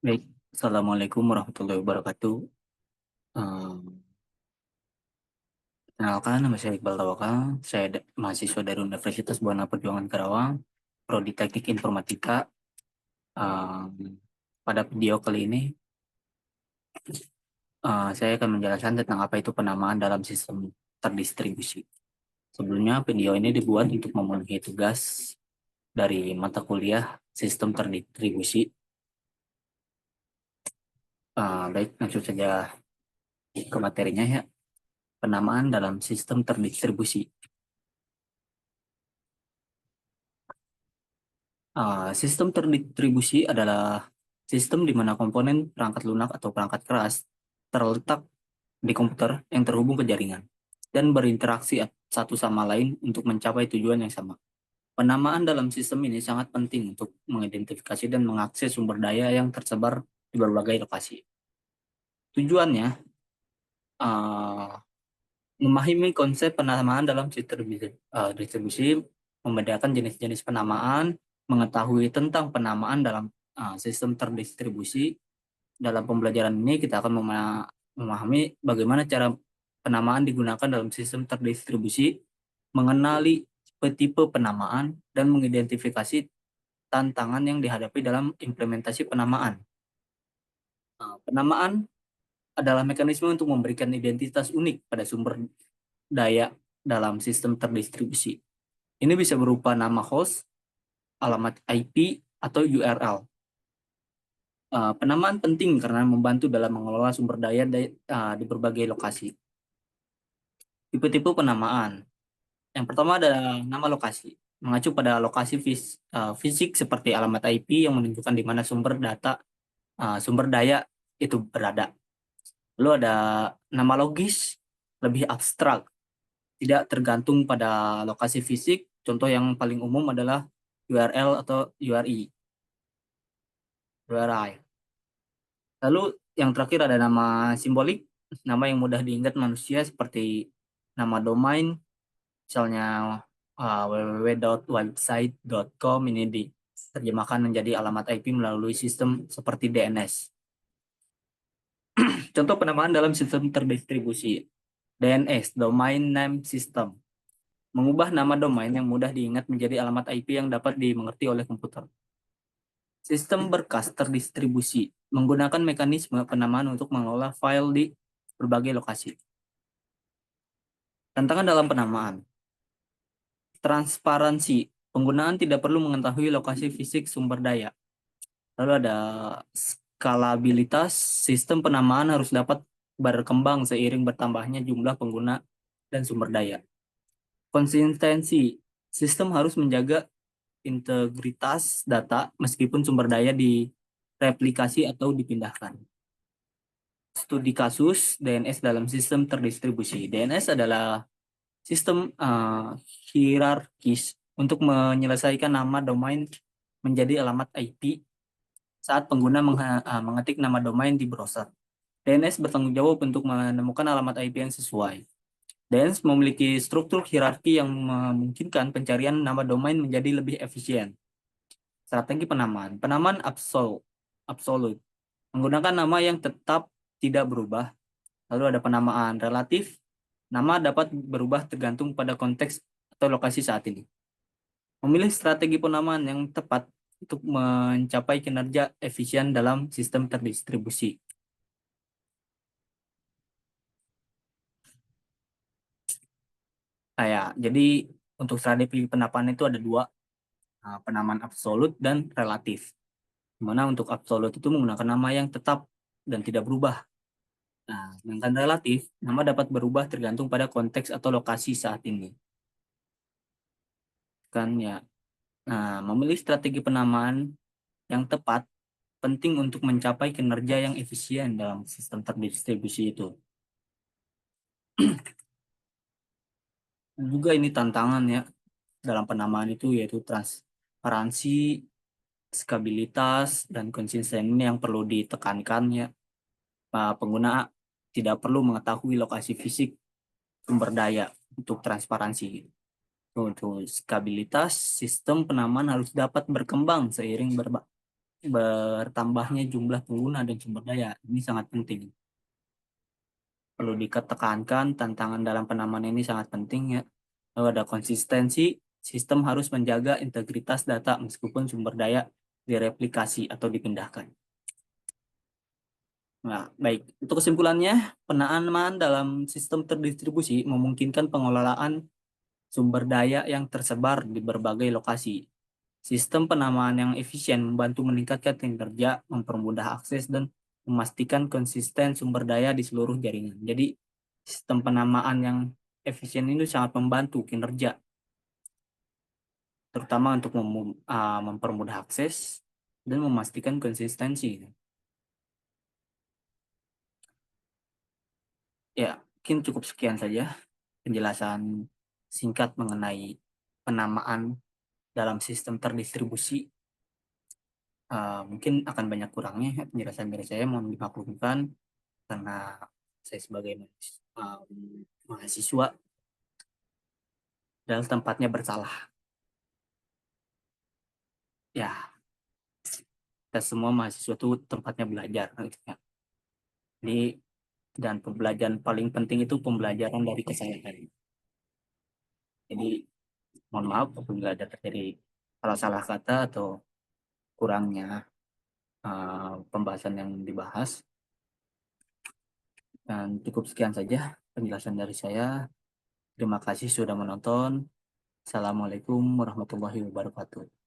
Baik, Assalamualaikum warahmatullahi wabarakatuh. Kenalkan, nama saya Iqbal Tawakal. Saya mahasiswa dari Universitas Buana Perjuangan Karawang, Prodi Teknik Informatika. Pada video kali ini, saya akan menjelaskan tentang apa itu penamaan dalam sistem terdistribusi. Sebelumnya, video ini dibuat untuk memenuhi tugas dari mata kuliah sistem terdistribusi. Baik, langsung saja ke materinya ya. Penamaan dalam sistem terdistribusi. Sistem terdistribusi adalah sistem di mana komponen perangkat lunak atau perangkat keras terletak di komputer yang terhubung ke jaringan dan berinteraksi satu sama lain untuk mencapai tujuan yang sama. Penamaan dalam sistem ini sangat penting untuk mengidentifikasi dan mengakses sumber daya yang tersebar di berbagai lokasi. Tujuannya uh, memahami konsep penamaan dalam sistem distribusi, membedakan jenis-jenis penamaan, mengetahui tentang penamaan dalam sistem terdistribusi. Dalam pembelajaran ini kita akan memahami bagaimana cara penamaan digunakan dalam sistem terdistribusi, mengenali tipe penamaan, dan mengidentifikasi tantangan yang dihadapi dalam implementasi penamaan. Penamaan adalah mekanisme untuk memberikan identitas unik pada sumber daya dalam sistem terdistribusi. Ini bisa berupa nama host, alamat IP, atau URL. Penamaan penting karena membantu dalam mengelola sumber daya di berbagai lokasi. Tipe-tipe penamaan. Yang pertama adalah nama lokasi. Mengacu pada lokasi fisik seperti alamat IP yang menunjukkan di mana sumber daya itu berada. Lalu ada nama logis, lebih abstrak, tidak tergantung pada lokasi fisik. Contoh yang paling umum adalah URL atau URI. Lalu yang terakhir ada nama simbolik, nama yang mudah diingat manusia seperti nama domain, misalnya www.website.com ini diterjemahkan menjadi alamat IP melalui sistem seperti DNS. Contoh penamaan dalam sistem terdistribusi. DNS, Domain Name System. Mengubah nama domain yang mudah diingat menjadi alamat IP yang dapat dimengerti oleh komputer. Sistem berkas terdistribusi menggunakan mekanisme penamaan untuk mengelola file di berbagai lokasi. Tantangan dalam penamaan. Transparansi. Penggunaan tidak perlu mengetahui lokasi fisik sumber daya. Lalu ada skalabilitas. Sistem penamaan harus dapat berkembang seiring bertambahnya jumlah pengguna dan sumber daya. Konsistensi. Sistem harus menjaga integritas data meskipun sumber daya direplikasi atau dipindahkan. Studi kasus DNS dalam sistem terdistribusi. DNS adalah sistem hierarkis untuk menyelesaikan nama domain menjadi alamat IP saat pengguna mengetik nama domain di browser. DNS bertanggung jawab untuk menemukan alamat IP yang sesuai. DNS memiliki struktur hierarki yang memungkinkan pencarian nama domain menjadi lebih efisien. Strategi penamaan. Penamaan absolut. Menggunakan nama yang tetap tidak berubah. Lalu ada penamaan relatif. Nama dapat berubah tergantung pada konteks atau lokasi saat ini. Memilih strategi penamaan yang tepat untuk mencapai kinerja efisien dalam sistem terdistribusi. Jadi untuk strategi penamaan itu ada dua, penamaan absolut dan relatif. Dimana untuk absolut itu menggunakan nama yang tetap dan tidak berubah. Nah, sedangkan relatif, nama dapat berubah tergantung pada konteks atau lokasi saat ini. Kan ya. Nah, memilih strategi penamaan yang tepat penting untuk mencapai kinerja yang efisien dalam sistem terdistribusi itu. Dan juga ini tantangan ya dalam penamaan itu yaitu transparansi, stabilitas, dan konsistensi yang perlu ditekankan ya. Pengguna tidak perlu mengetahui lokasi fisik sumber daya untuk transparansi. Untuk stabilitas, sistem penamaan harus dapat berkembang seiring bertambahnya jumlah pengguna dan sumber daya. Ini sangat penting. Perlu ditekankan, tantangan dalam penamaan ini sangat penting ya. Lalu ada konsistensi, sistem harus menjaga integritas data meskipun sumber daya direplikasi atau dipindahkan. Nah, baik. Untuk kesimpulannya, penamaan dalam sistem terdistribusi memungkinkan pengelolaan sumber daya yang tersebar di berbagai lokasi. Sistem penamaan yang efisien membantu meningkatkan kinerja, mempermudah akses, dan memastikan konsisten sumber daya di seluruh jaringan. Jadi, sistem penamaan yang efisien ini sangat membantu kinerja, terutama untuk mempermudah akses dan memastikan konsistensi. Ya, mungkin cukup sekian saja penjelasan singkat mengenai penamaan dalam sistem terdistribusi. Mungkin akan banyak kurangnya penjelasan dari saya, mohon dimaklumkan karena saya sebagai mahasiswa dan tempatnya bersalah. Ya, kita semua mahasiswa itu tempatnya belajar. Gitu ya. Jadi, dan pembelajaran paling penting itu pembelajaran dari kesalahan. Jadi, mohon maaf apabila ada terjadi salah-salah kata atau kurangnya pembahasan yang dibahas. Dan cukup sekian saja penjelasan dari saya. Terima kasih sudah menonton. Assalamualaikum warahmatullahi wabarakatuh.